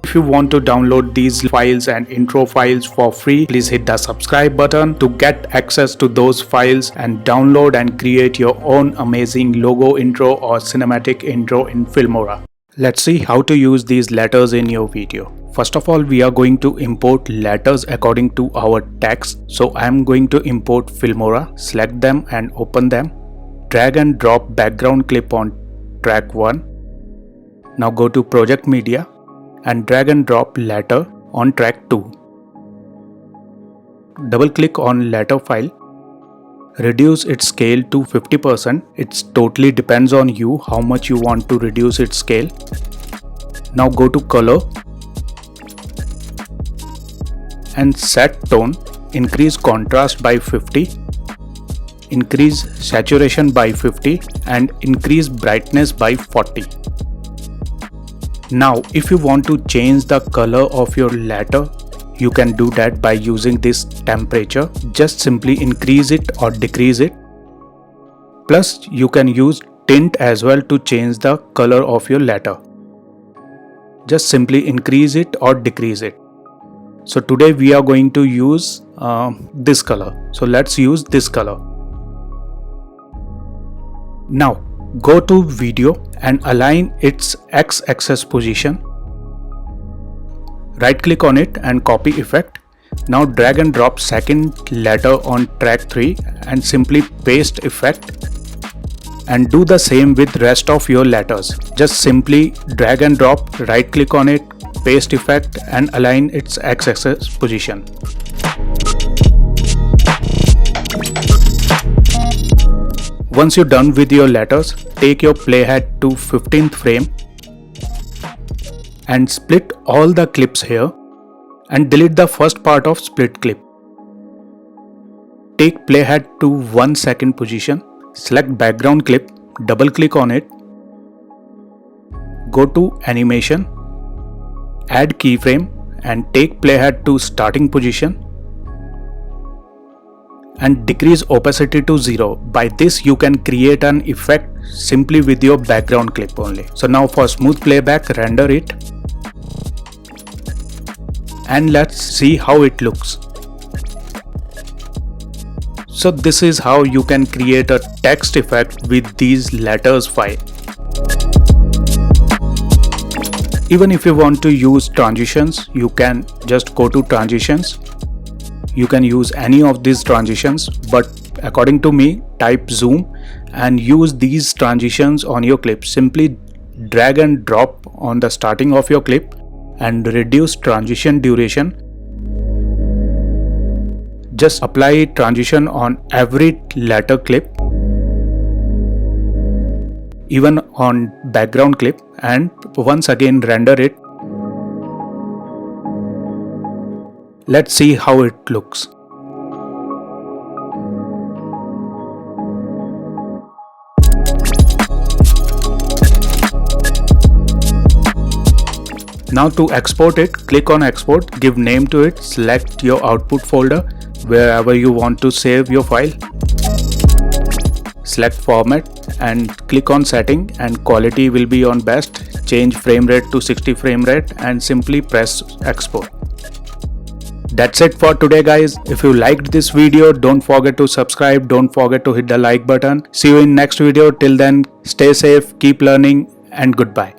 If you want to download these files and intro files for free, please hit the subscribe button to get access to those files and download and create your own amazing logo intro or cinematic intro in Filmora. Let's see how to use these letters in your video. First of all, we are going to import letters according to our text. So I am going to import Filmora, select them and open them. Drag and drop background clip on track 1. Now go to project media and drag and drop letter on track 2. Double click on letter file. Reduce its scale to 50%. It totally depends on you how much you want to reduce its scale. Now go to color and set tone. Increase contrast by 50. Increase saturation by 50 and increase brightness by 40. Now if you want to change the color of your letter, you can do that by using this temperature. Just simply increase it or decrease it. Plus you can use tint as well to change the color of your letter. Just simply increase it or decrease it. So today we are going to use this color. So let's use this color. Now go to video and align its x-axis position. Right click on it and copy effect. Now drag and drop second letter on track 3 and simply paste effect. And do the same with rest of your letters. Just simply drag and drop, right click on it, paste effect and align its x-axis position. Once you're done with your letters, take your playhead to 15th frame and split all the clips here and delete the first part of split clip. Take playhead to 1 second position, select background clip, double click on it, go to animation, add keyframe and take playhead to starting position and decrease opacity to 0. By this you can create an effect simply with your background clip only. So now for smooth playback, render it and let's see how it looks. So this is how you can create a text effect with these letters file. Even if you want to use transitions, you can just go to transitions. You can use any of these transitions, but according to me, type zoom and use these transitions on your clip. Simply drag and drop on the starting of your clip and reduce transition duration. Just apply transition on every letter clip, even on background clip, and once again render it. Let's see how it looks. Now to export it, click on export, give name to it, select your output folder wherever you want to save your file. Select format and click on setting and quality will be on best. Change frame rate to 60 frame rate and simply press export. That's it for today guys. If you liked this video, don't forget to subscribe, don't forget to hit the like button. See you in next video. Till then, stay safe, keep learning and goodbye.